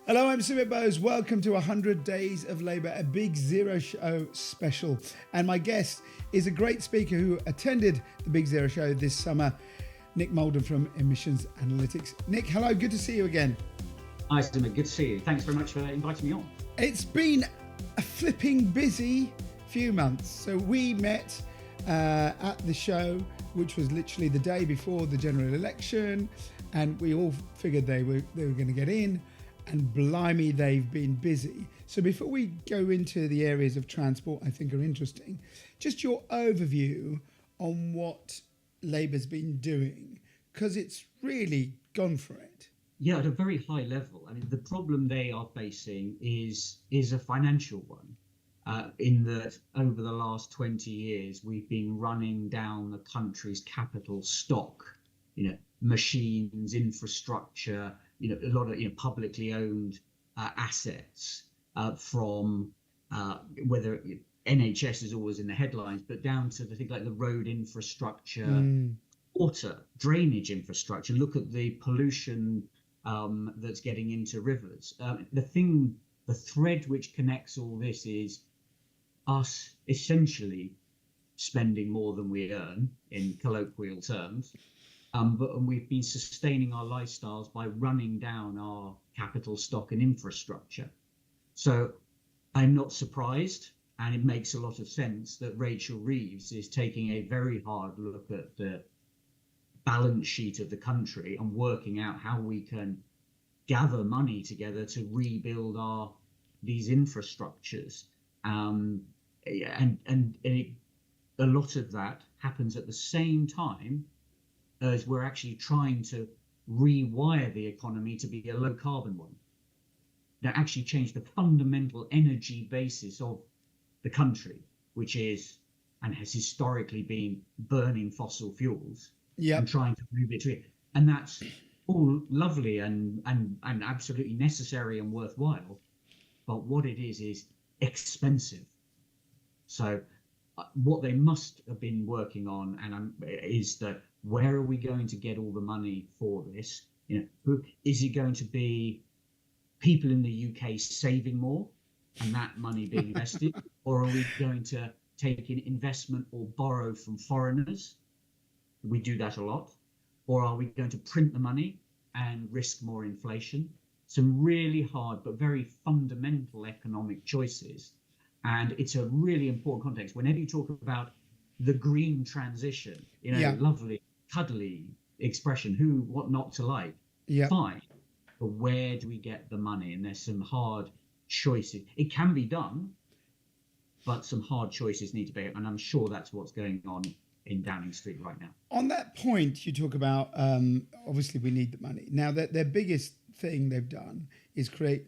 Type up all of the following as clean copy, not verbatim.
Hello, I'm Sumit Bose. Welcome to 100 Days of Labour, a Big Zero Show special. And my guest is a great speaker who attended the Big Zero Show this summer, Nick Molden from Emissions Analytics. Nick, hello, good to see you again. Hi, Sumit, good to see you. Thanks very much for inviting me on. It's been a flipping busy few months. So we met at the show, which was literally the day before the general election, and we all figured they were going to get in. And blimey, they've been busy. So before we go into the areas of transport I think are interesting, just your overview on what Labour's been doing, because it's really gone for it. Yeah, at a very high level. I mean, the problem they are facing is a financial one, in that over the last 20 years, we've been running down the country's capital stock, machines, infrastructure, a lot of publicly owned assets, from whether NHS is always in the headlines, but down to the things like the road infrastructure, water, drainage infrastructure. Look at the pollution that's getting into rivers. The thread which connects all this is us essentially spending more than we earn in colloquial terms. But we've been sustaining our lifestyles by running down our capital stock and infrastructure. So I'm not surprised, and it makes a lot of sense that Rachel Reeves is taking a very hard look at the balance sheet of the country and working out how we can gather money together to rebuild these infrastructures. A lot of that happens at the same time as we're actually trying to rewire the economy to be a low carbon one. Now, actually change the fundamental energy basis of the country, which is and has historically been burning fossil fuels, and trying to move it to it. And that's all lovely and absolutely necessary and worthwhile. But what it is expensive. So what they must have been working on is that where are we going to get all the money for this? Is it going to be people in the UK saving more and that money being invested, or are we going to take in investment or borrow from foreigners? We do that a lot. Or are we going to print the money and risk more inflation? Some really hard but very fundamental economic choices. And it's a really important context. Whenever you talk about the green transition, lovely, cuddly expression, what not to like, fine. But where do we get the money? And there's some hard choices. It can be done, but some hard choices need to be, and I'm sure that's what's going on in Downing Street right now. On that point, you talk about, obviously we need the money. Now, their biggest thing they've done is create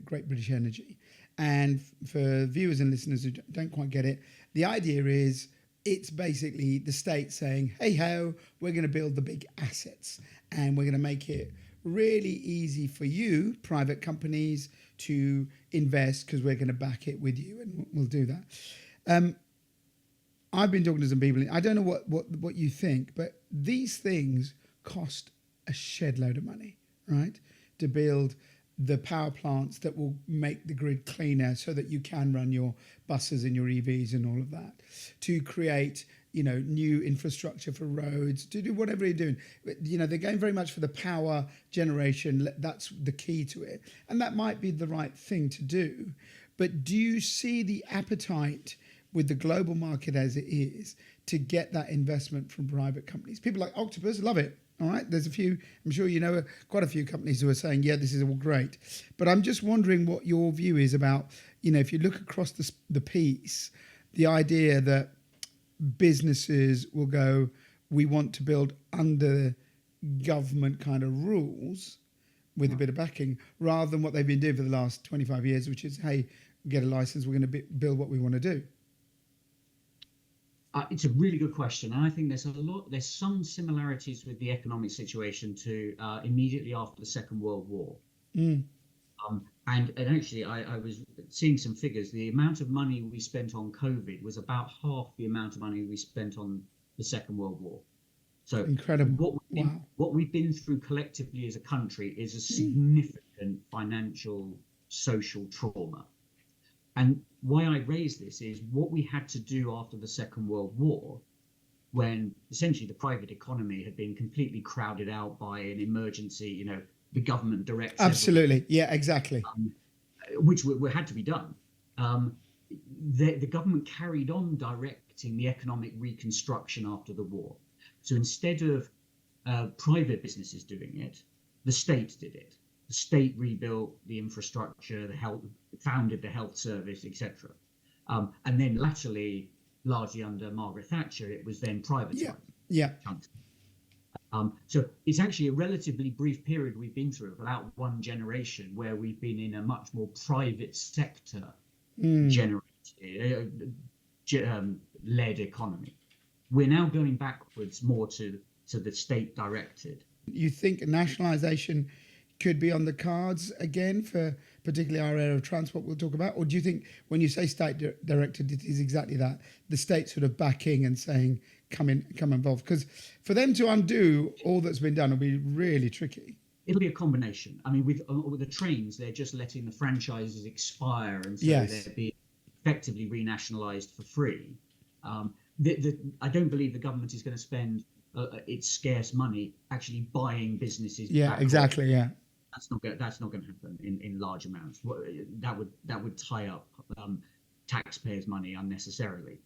Great British Energy. And for viewers and listeners who don't quite get it, the idea is it's basically the state saying, hey ho, we're going to build the big assets and we're going to make it really easy for you, private companies, to invest because we're going to back it with you, and we'll do that. I've been talking to some people. I don't know what you think, but these things cost a shed load of money, right? To build the power plants that will make the grid cleaner so that you can run your buses and your EVs and all of that, to create, new infrastructure for roads, to do whatever you're doing. They're going very much for the power generation. That's the key to it. And that might be the right thing to do. But do you see the appetite with the global market as it is to get that investment from private companies? People like Octopus love it. All right, there's a few, I'm sure quite a few companies who are saying, yeah, this is all great. But I'm just wondering what your view is about, if you look across the piece, the idea that businesses will go, we want to build under government kind of rules with a bit of backing, rather than what they've been doing for the last 25 years, which is, hey, we get a license, we're going to build what we want to do. It's a really good question, and I think there's some similarities with the economic situation to immediately after the Second World War. And actually, I was seeing some figures. The amount of money we spent on COVID was about half the amount of money we spent on the Second World War. So Incredible. Wow. what we've been through collectively as a country is a significant financial, social trauma. And why I raise this is what we had to do after the Second World War, when essentially the private economy had been completely crowded out by an emergency, the government directs Absolutely. Yeah, exactly. which had to be done. The government carried on directing the economic reconstruction after the war. So instead of private businesses doing it, the state did it. The state rebuilt the infrastructure, founded the health service, etc. And then latterly, largely under Margaret Thatcher, it was then privatised. Yeah. So it's actually a relatively brief period we've been through, about one generation, where we've been in a much more private sector generated, led economy. We're now going backwards more to the state directed. You think nationalisation could be on the cards again for particularly our area of transport we'll talk about? Or do you think when you say state directed, it is exactly that, the state sort of backing and saying, come involved? Because for them to undo all that's been done will be really tricky. It'll be a combination. I mean, with the trains, they're just letting the franchises expire, and so they're being effectively renationalised for free. I don't believe the government is going to spend its scarce money actually buying businesses. Yeah, exactly. Yeah, that's not going to happen in large amounts. That would tie up taxpayers' money unnecessarily.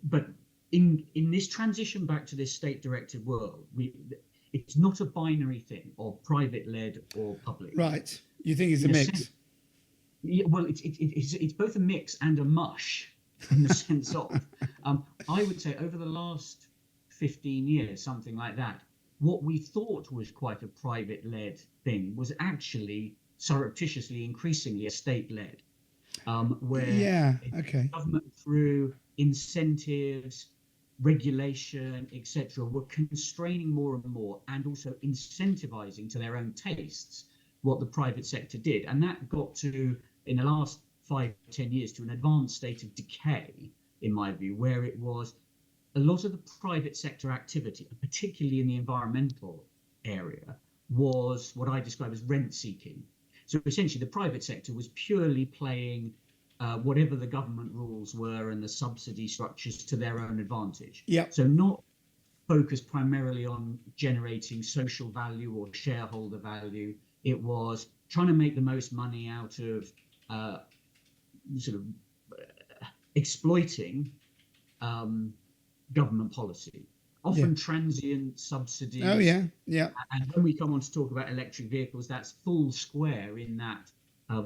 But in this transition back to this state-directed world, it's not a binary thing of private-led or public. Right. You think it's a mix? Yeah, well, it's both a mix and a mush in the sense of, I would say over the last 15 years, something like that, what we thought was quite a private-led thing was actually surreptitiously, increasingly a state-led, where government through incentives, regulation, etc., were constraining more and more, and also incentivizing to their own tastes what the private sector did. And that got to, in the last 5-10 years, to an advanced state of decay, in my view, where it was a lot of the private sector activity, particularly in the environmental area, was what I describe as rent seeking. So essentially the private sector was purely playing whatever the government rules were and the subsidy structures to their own advantage. Yep. So not focused primarily on generating social value or shareholder value. It was trying to make the most money out of exploiting government policy, often transient subsidies. Oh, yeah, yeah. And when we come on to talk about electric vehicles, that's full square in that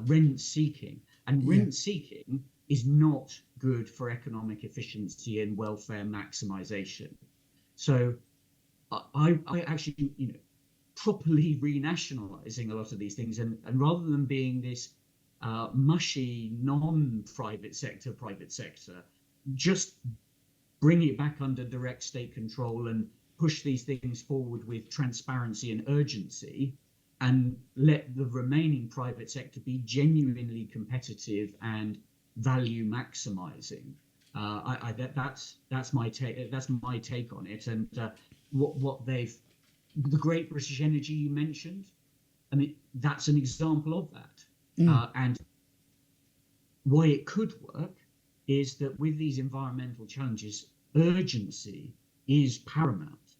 rent seeking. And rent seeking is not good for economic efficiency and welfare maximization. So I actually, properly renationalizing a lot of these things, and rather than being this mushy non-private sector, just bring it back under direct state control and push these things forward with transparency and urgency, and let the remaining private sector be genuinely competitive and value maximizing. That's my take. That's my take on it. And the Great British Energy you mentioned, I mean, that's an example of that. And why it could work is that with these environmental challenges, urgency is paramount.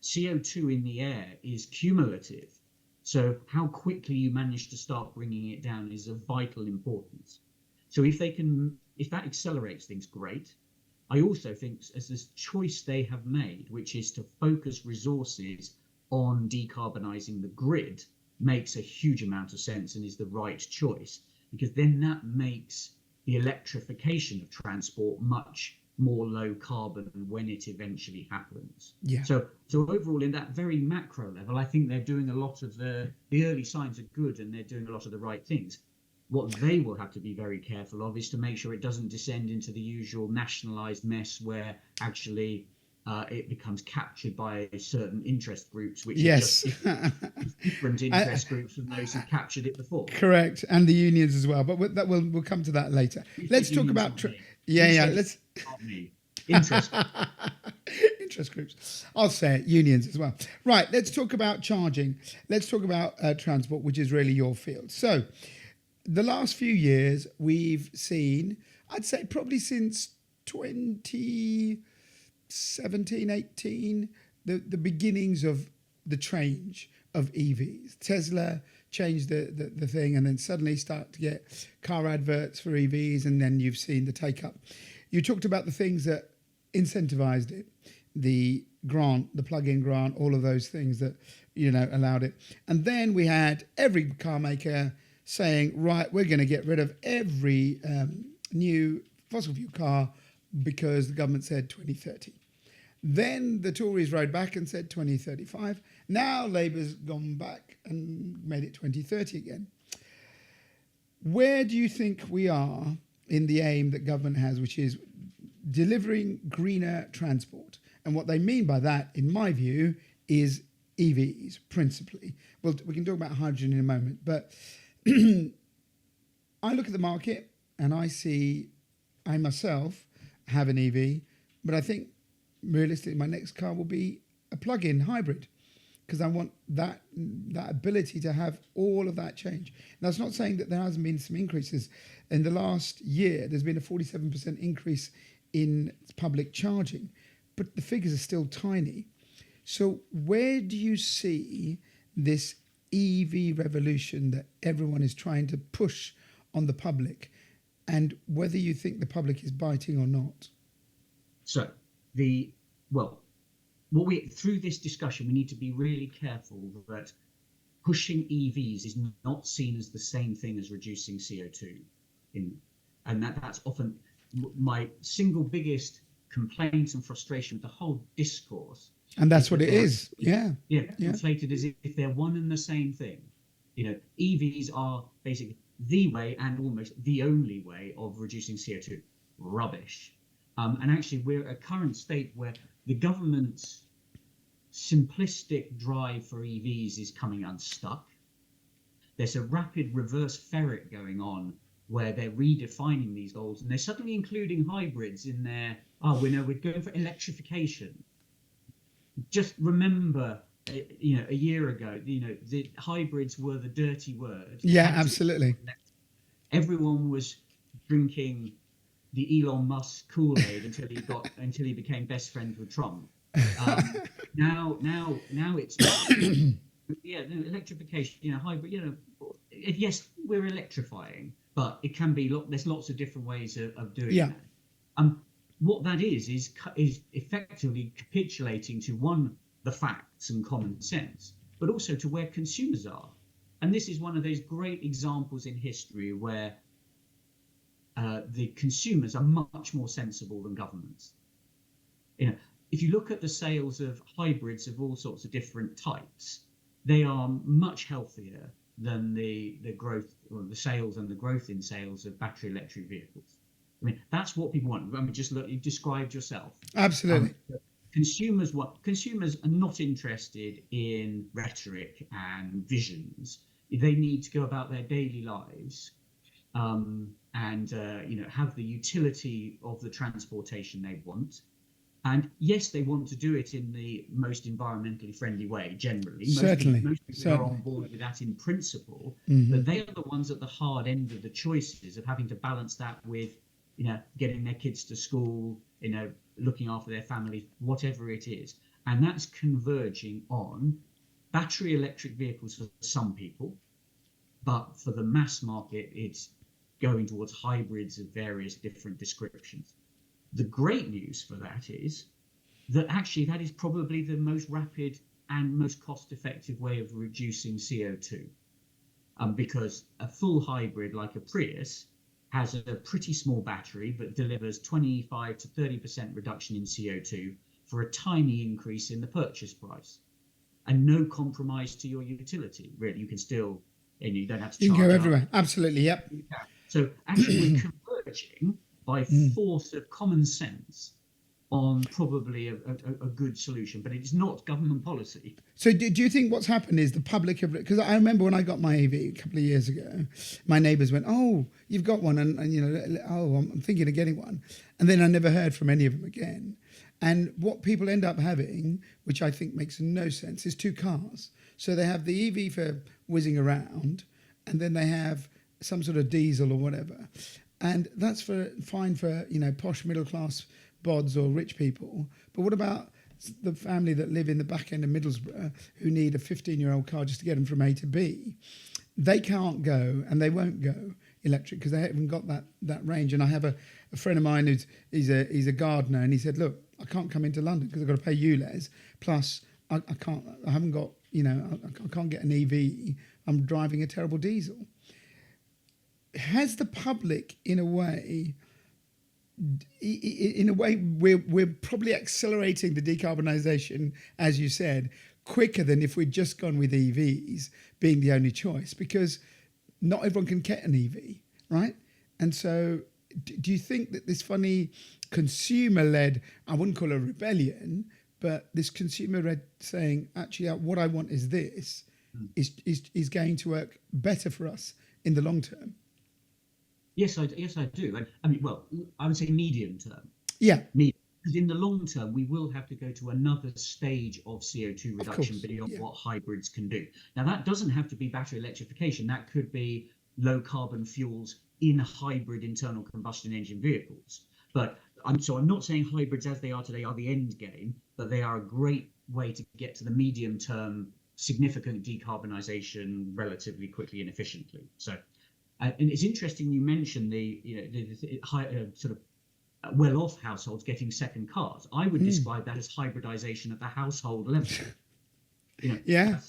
CO2 in the air is cumulative. So how quickly you manage to start bringing it down is of vital importance. So if that accelerates things, great. I also think as this choice they have made, which is to focus resources on decarbonising the grid, makes a huge amount of sense and is the right choice, because then that makes the electrification of transport much more low carbon when it eventually happens. Yeah. So overall, in that very macro level, I think they're doing a lot of the early signs are good, and they're doing a lot of the right things. What they will have to be very careful of is to make sure it doesn't descend into the usual nationalised mess where actually it becomes captured by certain interest groups, which are just different interest groups from those who captured it before. Correct, and the unions as well. But we'll come to that later. Let's talk about let's. interest. Interest groups. I'll say it, unions as well. Right, let's talk about charging. Let's talk about transport, which is really your field. So, the last few years, we've seen, I'd say probably since 2017, 18, the beginnings of the change of EVs. Tesla changed the thing, and then suddenly start to get car adverts for EVs, and then you've seen the take up. You talked about the things that incentivized it, the grant, the plug-in grant, all of those things that, allowed it. And then we had every car maker saying, right, we're going to get rid of every new fossil fuel car because the government said 2030. Then the Tories rode back and said 2035. Now Labour's gone back and made it 2030 again. Where do you think we are in the aim that government has, which is delivering greener transport? And what they mean by that, in my view, is EVs principally. Well, we can talk about hydrogen in a moment, but I look at the market and I myself have an EV, but I think realistically my next car will be a plug-in hybrid, because I want that ability to have all of that change. Now, it's not saying that there hasn't been some increases. In the last year, there's been a 47% increase in public charging, but the figures are still tiny. So where do you see this EV revolution that everyone is trying to push on the public, and whether you think the public is biting or not? So through this discussion, we need to be really careful that pushing EVs is not seen as the same thing as reducing CO2. And that's often my single biggest complaint and frustration with the whole discourse. And that's what it is. Yeah. Conflated as if they're one and the same thing. EVs are basically the way and almost the only way of reducing CO2. Rubbish. And actually, we're at a current state where the government's simplistic drive for EVs is coming unstuck. There's a rapid reverse ferret going on where they're redefining these goals, and they're suddenly including hybrids in their, we're going for electrification. Just remember, a year ago, the hybrids were the dirty word. Yeah, absolutely. Everyone was drinking the Elon Musk Kool-Aid until he became best friends with Trump. Now it's electrification, hybrid. Yes, we're electrifying, but it can be there's lots of different ways of doing that. What that is effectively capitulating to the facts and common sense, but also to where consumers are. And this is one of those great examples in history where the consumers are much more sensible than governments. If you look at the sales of hybrids of all sorts of different types, they are much healthier than the growth or the sales and the growth in sales of battery electric vehicles. I mean, that's what people want. I mean, just look, you described yourself. Absolutely. Consumers are not interested in rhetoric and visions. They need to go about their daily lives and have the utility of the transportation they want. And yes, they want to do it in the most environmentally friendly way, generally. Most people are on board with that in principle, but they are the ones at the hard end of the choices of having to balance that with, getting their kids to school, looking after their families, whatever it is. And that's converging on battery electric vehicles for some people, but for the mass market, it's going towards hybrids of various different descriptions. The great news for that is that actually that is probably the most rapid and most cost-effective way of reducing CO2, because a full hybrid like a Prius has a pretty small battery but delivers 25 to 30% reduction in CO2 for a tiny increase in the purchase price, and no compromise to your utility. Really, you can still, and you don't have to charge. You can go everywhere. Absolutely, yep. So actually, we're converging by force of common sense on probably a good solution, but it's not government policy. So do you think what's happened is the public have, because I remember when I got my EV a couple of years ago, my neighbours went, "Oh, you've got one," and you know, "Oh, I'm thinking of getting one," and then I never heard from any of them again. And what people end up having, which I think makes no sense, is two cars. So they have the EV for whizzing around, and then they have some sort of diesel or whatever, and that's fine for, you know, posh middle class bods or rich people. But what about the family that live in the back end of Middlesbrough who need a 15-year-old car just to get them from A to B? They can't go, and they won't go electric because they haven't got that range. And I have a friend of mine he's a gardener, and he said, "Look, I can't come into London because I've got to pay ULEZ. Plus, I haven't got, you know, I can't get an EV. I'm driving a terrible diesel." Has the public, in a way, we're probably accelerating the decarbonisation, as you said, quicker than if we'd just gone with EVs being the only choice, because not everyone can get an EV, right? And so do you think that this funny consumer-led, I wouldn't call it a rebellion, but this consumer-led saying, actually, what I want is this, is going to work better for us in the long term? Yes, I do. And I mean, well, I would say medium term. Yeah. Because in the long term, we will have to go to another stage of CO2 reduction beyond what hybrids can do. Now, that doesn't have to be battery electrification. That could be low carbon fuels in hybrid internal combustion engine vehicles. But I'm not saying hybrids as they are today are the end game, but they are a great way to get to the medium term significant decarbonisation relatively quickly and efficiently. So. And it's interesting you mentioned the sort of well-off households getting second cars. I would describe that as hybridization at the household level. You know, yeah.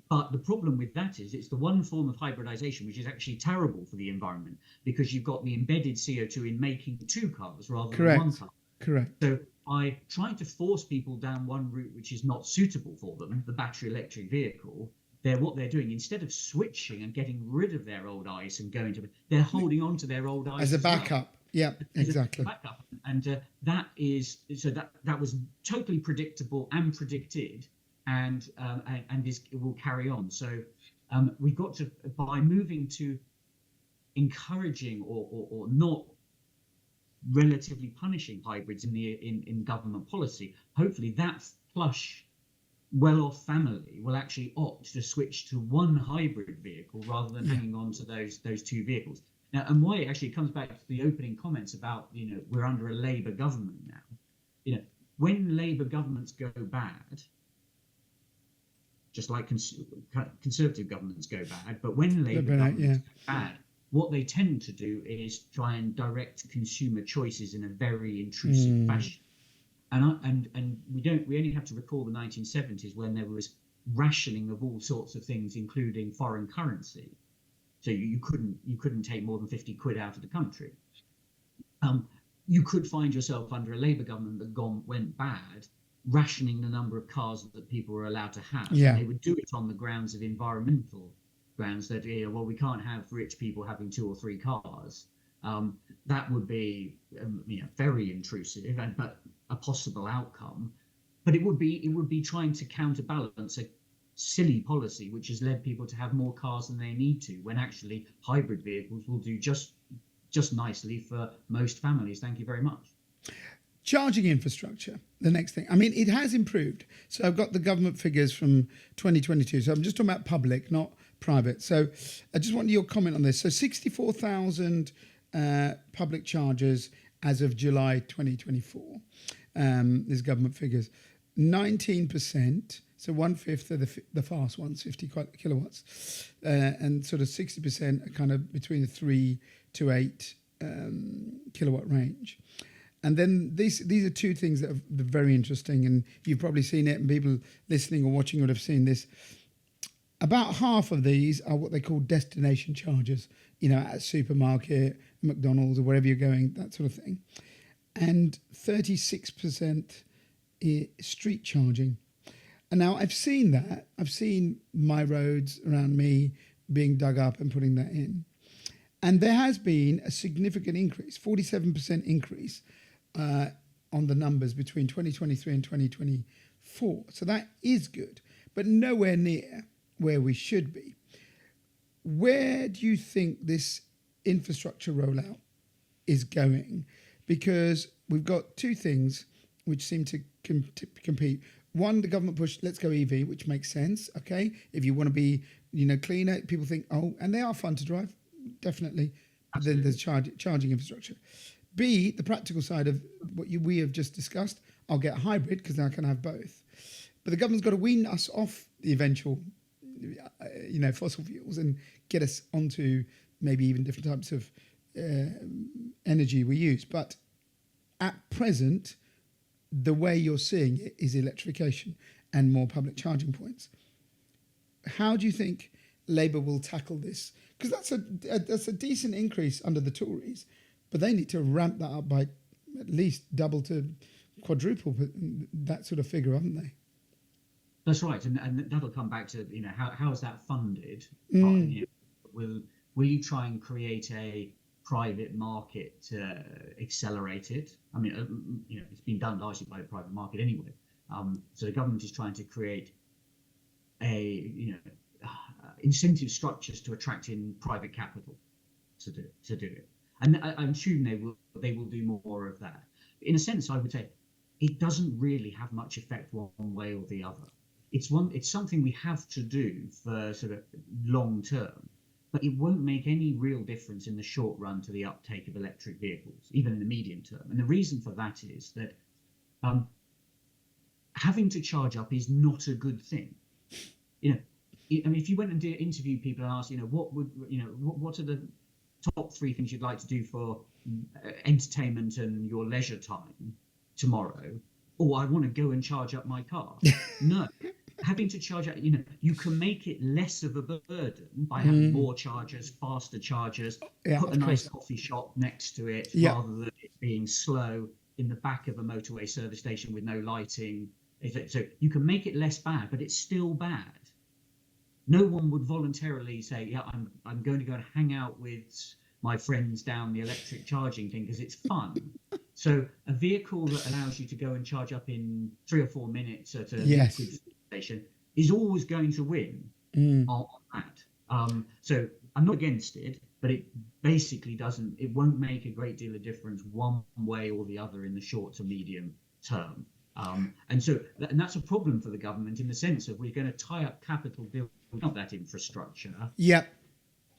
But the problem with that is it's the one form of hybridization which is actually terrible for the environment, because you've got the embedded CO2 in making two cars rather than one car. Correct. So by trying to force people down one route which is not suitable for them, the battery electric vehicle, what they're doing, instead of switching and getting rid of their old ICE and going to, they're holding on to their old ICE as a backup. Well. Yeah, exactly. Backup. And that was totally predictable and predicted, and it will carry on. So we've got to, by moving to encouraging or not relatively punishing hybrids in government policy, hopefully that plush well-off family will actually opt to switch to one hybrid vehicle rather than hanging on to those two vehicles. Now, and why it actually comes back to the opening comments about, you know, we're under a Labour government now. You know, when Labour governments go bad, just like Conservative governments go bad, but when Labour governments go bad, what they tend to do is try and direct consumer choices in a very intrusive fashion. And we only have to recall the 1970s when there was rationing of all sorts of things, including foreign currency. So you couldn't take more than 50 quid out of the country. You could find yourself under a Labour government that went bad, rationing the number of cars that people were allowed to have. Yeah. And they would do it on the grounds of environmental grounds that, well, we can't have rich people having 2 or 3 cars. That would be very intrusive, but a possible outcome. But it would be trying to counterbalance a silly policy which has led people to have more cars than they need to, when actually hybrid vehicles will do just nicely for most families. Thank you very much. Charging infrastructure, the next thing. I mean, it has improved. So I've got the government figures from 2022. So I'm just talking about public, not private. So I just want your comment on this. So 64,000 public chargers as of July 2024. There's government figures. 19%, so 1/5 of the fast ones, 50 kilowatts, and sort of 60% are kind of between the 3 to 8 kilowatt range. And then these are two things that are very interesting, and you've probably seen it, and people listening or watching would have seen this. About half of these are what they call destination chargers, you know, at a supermarket, McDonald's, or wherever you're going, that sort of thing. And 36% street charging. And now I've seen that. I've seen my roads around me being dug up and putting that in. And there has been a significant increase, 47% increase on the numbers between 2023 and 2024. So that is good, but nowhere near where we should be. Where do you think this infrastructure rollout is going? Because we've got two things which seem to compete. One, the government push, let's go EV, which makes sense. Okay, if you want to be, cleaner, people think, oh, and they are fun to drive, definitely. But then there's charging infrastructure. B, the practical side of what we have just discussed. I'll get a hybrid because then I can have both. But the government's got to wean us off the eventual, fossil fuels and get us onto maybe even different types of energy we use. But at present, the way you're seeing it is electrification and more public charging points. How do you think Labour will tackle this? Because that's a decent increase under the Tories, but they need to ramp that up by at least double to quadruple that sort of figure, haven't they? That's right, and that'll come back to how is that funded? Will you try and create a private market to accelerate it? I mean, it's been done largely by the private market anyway. So the government is trying to create incentive structures to attract in private capital to do it. And I'm assuming they will do more of that. In a sense, I would say it doesn't really have much effect one way or the other. It's something we have to do for sort of long term, but it won't make any real difference in the short run to the uptake of electric vehicles, even in the medium term. And the reason for that is that having to charge up is not a good thing. If you went and interviewed people and asked, what are the top three things you'd like to do for entertainment and your leisure time tomorrow? Oh, I want to go and charge up my car. No. Having to charge up, you can make it less of a burden by having more chargers, faster chargers, put a nice coffee shop next to it, rather than it being slow in the back of a motorway service station with no lighting. So you can make it less bad, but it's still bad. No one would voluntarily say, yeah, I'm going to go and hang out with my friends down the electric charging thing because it's fun. So a vehicle that allows you to go and charge up in 3 or 4 minutes at a liquid station is always going to win on that. So I'm not against it, but it basically it won't make a great deal of difference one way or the other in the short to medium term. And that's a problem for the government in the sense of we're going to tie up capital building up that infrastructure. Yeah.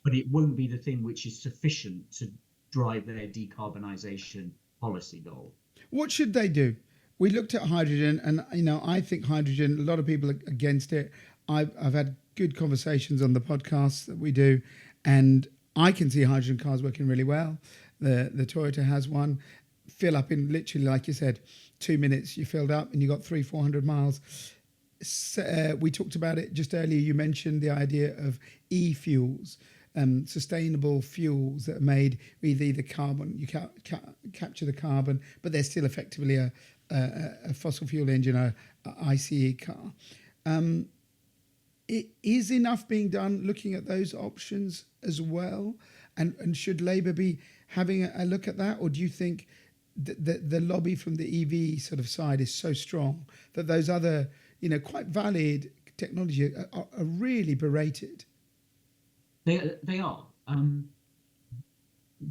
But it won't be the thing which is sufficient to drive their decarbonisation policy goal. What should they do? We looked at hydrogen, and I think hydrogen. A lot of people are against it. I've had good conversations on the podcasts that we do, and I can see hydrogen cars working really well. The Toyota has one. Fill up in literally, like you said, 2 minutes. You filled up, and you got 300-400 miles. So, we talked about it just earlier. You mentioned the idea of e-fuels. Sustainable fuels that are made with either carbon, you capture the carbon, but they're still effectively a fossil fuel engine, a ICE car. Is enough being done looking at those options as well? And should Labour be having a look at that? Or do you think the lobby from the EV sort of side is so strong that those other, quite valid technology are really berated? They are,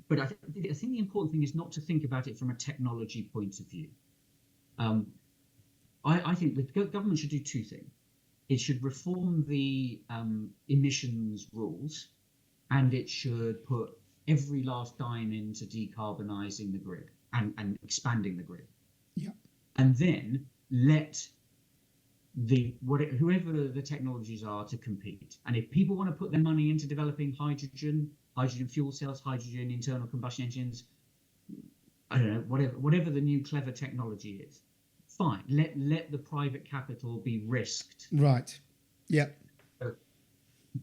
but I think the important thing is not to think about it from a technology point of view. I think the government should do two things. It should reform the emissions rules, and it should put every last dime into decarbonising the grid and expanding the grid. Yeah, and then let whoever the technologies are to compete. And if people want to put their money into developing hydrogen fuel cells, hydrogen internal combustion engines, I don't know, whatever the new clever technology is, fine. Let the private capital be risked. Right. Yeah. So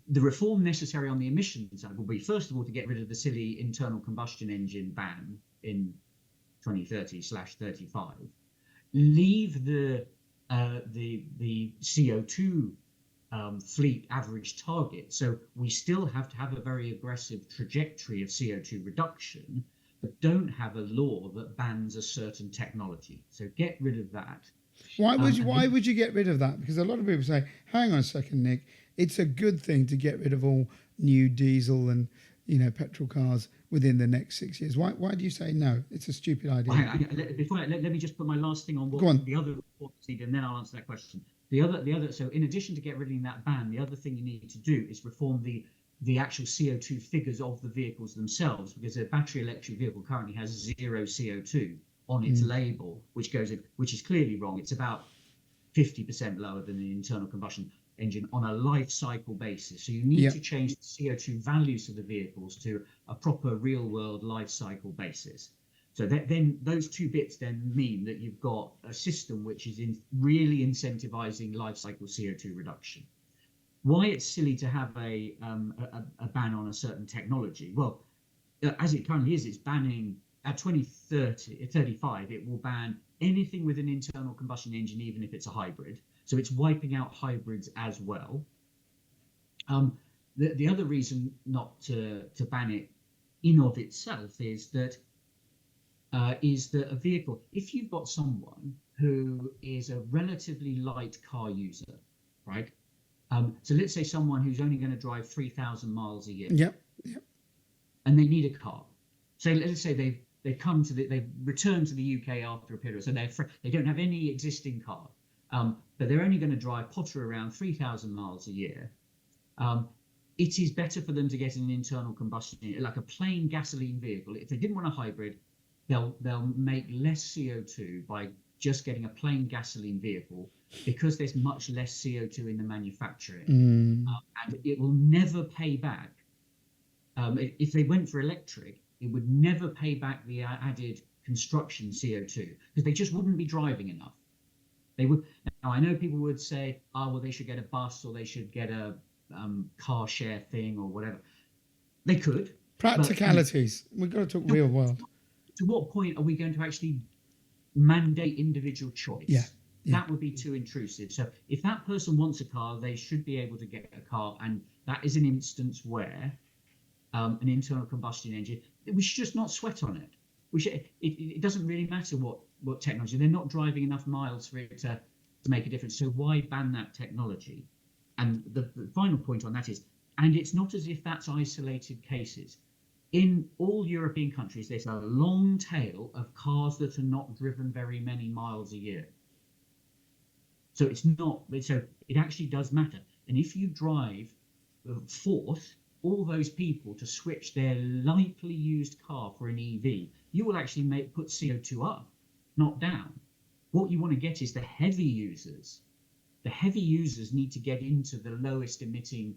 the reform necessary on the emissions side will be, first of all, to get rid of the silly internal combustion engine ban in 2030/35. Leave the CO2 fleet average target. So we still have to have a very aggressive trajectory of CO2 reduction, but don't have a law that bans a certain technology. So get rid of that. Why would you get rid of that? Because a lot of people say, hang on a second, Nick, it's a good thing to get rid of all new diesel and petrol cars within the next 6 years. Why do you say no? It's a stupid idea. Let me just put my last thing on what Go on. the other reports need, and then I'll answer that question. So in addition to get rid of that ban, the other thing you need to do is reform the actual CO2 figures of the vehicles themselves, because a battery electric vehicle currently has zero CO2 on its label, which is clearly wrong. It's about 50% lower than the internal combustion engine on a life cycle basis. So you need to change the CO2 values of the vehicles to a proper real world life cycle basis. So then those two bits then mean that you've got a system which is really incentivizing life cycle CO2 reduction. Why it's silly to have a ban on a certain technology? Well, as it currently is, it's banning at 2035. It will ban anything with an internal combustion engine, even if it's a hybrid. So it's wiping out hybrids as well. The other reason not to ban it in of itself is that a vehicle, if you've got someone who is a relatively light car user, right? So let's say someone who's only going to drive 3,000 miles a year. Yep. And they need a car. So let's say they've returned to the UK after a period, so they don't have any existing car, but they're only going to potter around 3,000 miles a year. It is better for them to get an internal combustion, like a plain gasoline vehicle. If they didn't want a hybrid, they'll make less CO2 by just getting a plain gasoline vehicle, because there's much less CO2 in the manufacturing, and it will never pay back. If they went for electric, it would never pay back the added construction CO2, because they just wouldn't be driving enough. They would. Now, I know people would say, well, they should get a bus, or they should get a car share thing, or whatever. They could. Practicalities. We've got to talk real world. To what point are we going to actually mandate individual choice? Yeah. That would be too intrusive. So if that person wants a car, they should be able to get a car, and that is an instance where an internal combustion engine, we should just not sweat on it. It doesn't really matter what technology. They're not driving enough miles for it to make a difference. So why ban that technology? And the final point on that is, and it's not as if that's isolated cases. In all European countries, there's a long tail of cars that are not driven very many miles a year. So it actually does matter. And if you force all those people to switch their lightly used car for an EV, you will actually put CO2 up, not down. What you want to get is the heavy users. The heavy users need to get into the lowest emitting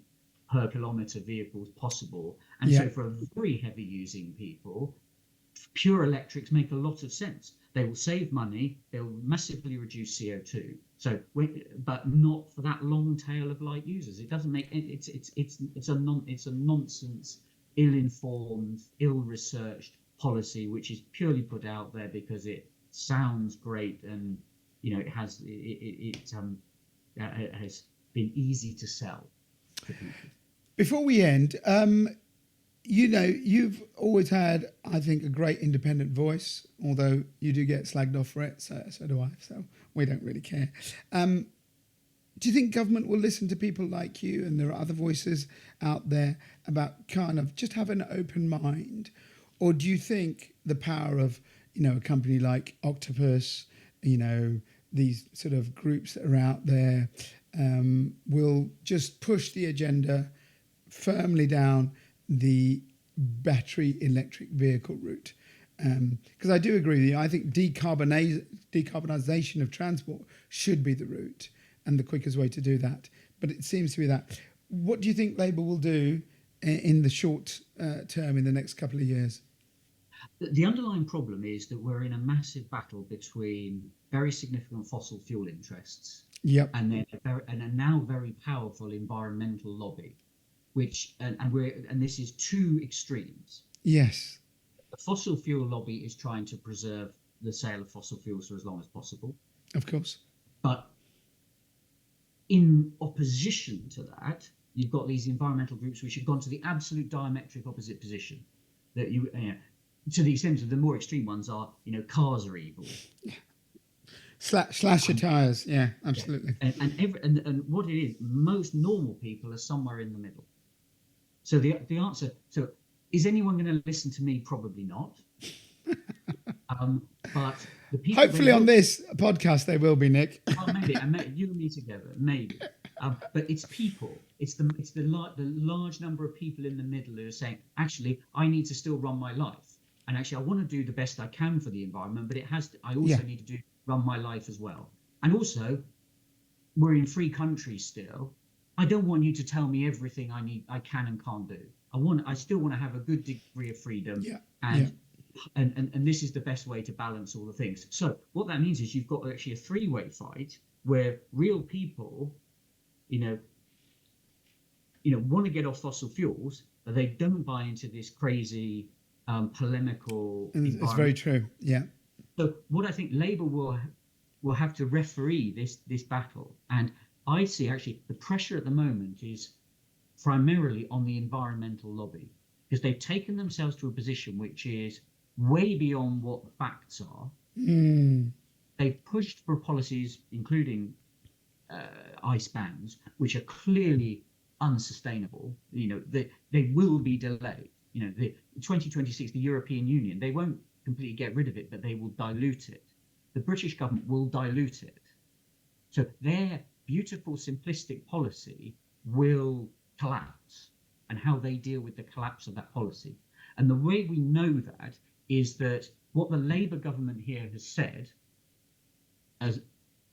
per kilometer vehicles possible. And so for very heavy using people, pure electrics make a lot of sense. They will save money, they'll massively reduce CO2. So, but not for that long tail of light users. It doesn't make it's a nonsense, ill-informed, ill-researched policy, which is purely put out there because it sounds great, and it has been easy to sell to people. Before we end, you've always had, I think, a great independent voice, although you do get slagged off for it, so do I, so we don't really care. Do you think government will listen to people like you, and there are other voices out there, about kind of just have an open mind? Or do you think the power of, a company like Octopus, these sort of groups that are out there, will just push the agenda firmly down the battery electric vehicle route? Because I do agree with you. I think decarbonisation of transport should be the route and the quickest way to do that. But it seems to be that. What do you think Labour will do in the short term, in the next couple of years? The underlying problem is that we're in a massive battle between very significant fossil fuel interests, and then a now very powerful environmental lobby, and this is two extremes. Yes. The fossil fuel lobby is trying to preserve the sale of fossil fuels for as long as possible. Of course. But in opposition to that, you've got these environmental groups which have gone to the absolute diametric opposite position. That to the extent of the more extreme ones are, cars are evil. Slash your tires. Yeah, absolutely. Yeah. And what it is, most normal people are somewhere in the middle. So the answer. So is anyone going to listen to me? Probably not. But the people. Hopefully, on this podcast, they will be, Nick. Well, maybe, and you and me together, maybe. But it's people. It's the large number of people in the middle who are saying, actually, I need to still run my life, and actually, I want to do the best I can for the environment, but I also need to run my life as well. And also, we're in free countries still. I don't want you to tell me everything I can and can't do. I still want to have a good degree of freedom. Yeah. And this is the best way to balance all the things. So what that means is you've got actually a three-way fight where real people, want to get off fossil fuels, but they don't buy into this crazy polemical environment. It's very true. Yeah. So what I think Labour will have to referee this battle, and I see actually the pressure at the moment is primarily on the environmental lobby, because they've taken themselves to a position which is way beyond what the facts are. They've pushed for policies, including ice bans, which are clearly unsustainable. They will be delayed. The 2026, the European Union, they won't completely get rid of it, but they will dilute it. The British government will dilute it. So their beautiful, simplistic policy will collapse, and how they deal with the collapse of that policy. And the way we know that is that what the Labour government here has said, as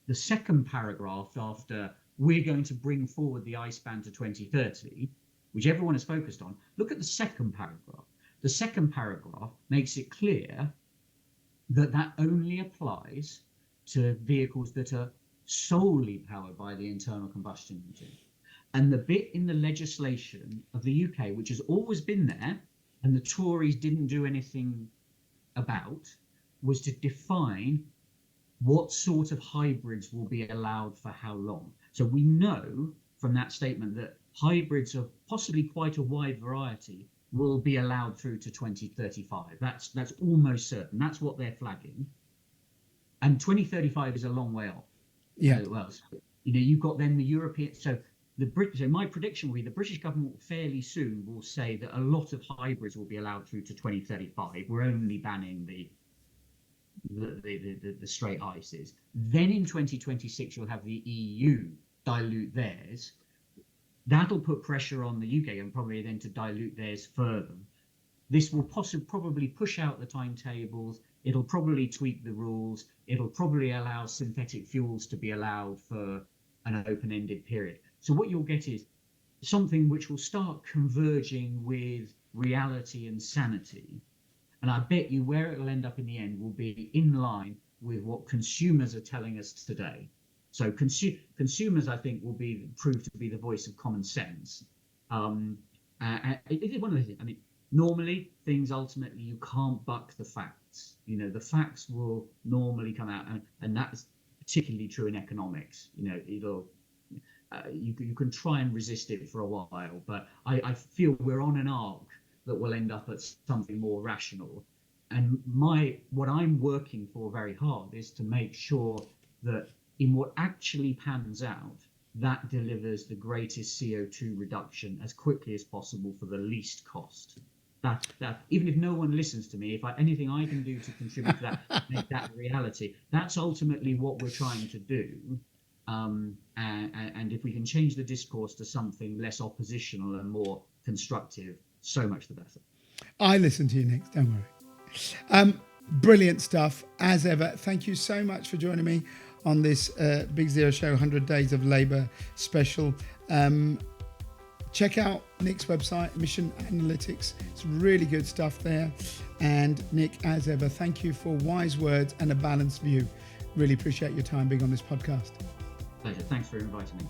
the second paragraph after we're going to bring forward the ice ban to 2030, which everyone is focused on, look at the second paragraph. The second paragraph makes it clear that that only applies to vehicles that are solely powered by the internal combustion engine. And the bit in the legislation of the UK, which has always been there, and the Tories didn't do anything about, was to define what sort of hybrids will be allowed for how long. So we know from that statement that hybrids of possibly quite a wide variety will be allowed through to 2035. That's almost certain. That's what they're flagging. And 2035 is a long way off. Yeah. Well, you've got then the European. So my prediction will be the British government fairly soon will say that a lot of hybrids will be allowed through to 2035. We're only banning the straight ices. Then in 2026, you'll have the EU dilute theirs. That'll put pressure on the UK and probably then to dilute theirs further. This will probably push out the timetables. It'll probably tweak the rules. It'll probably allow synthetic fuels to be allowed for an open-ended period. So what you'll get is something which will start converging with reality and sanity. And I bet you where it will end up in the end will be in line with what consumers are telling us today. So consumers, I think, will prove to be the voice of common sense. It is one of the things. I mean, normally things ultimately you can't buck the facts. The facts will normally come out, and that's particularly true in economics. You can try and resist it for a while, but I feel we're on an arc that will end up at something more rational. And what I'm working for very hard is to make sure that in what actually pans out, that delivers the greatest CO2 reduction as quickly as possible for the least cost. That even if no one listens to me, anything I can do to contribute to that, make that a reality, that's ultimately what we're trying to do. And if we can change the discourse to something less oppositional and more constructive, so much the better. I listen to you, Nick. Don't worry. Brilliant stuff, as ever. Thank you so much for joining me on this Big Zero Show 100 Days of Labour special. Check out Nick's website, Mission Analytics. It's really good stuff there. And Nick, as ever, thank you for wise words and a balanced view. Really appreciate your time being on this podcast. Pleasure. Thanks for inviting me.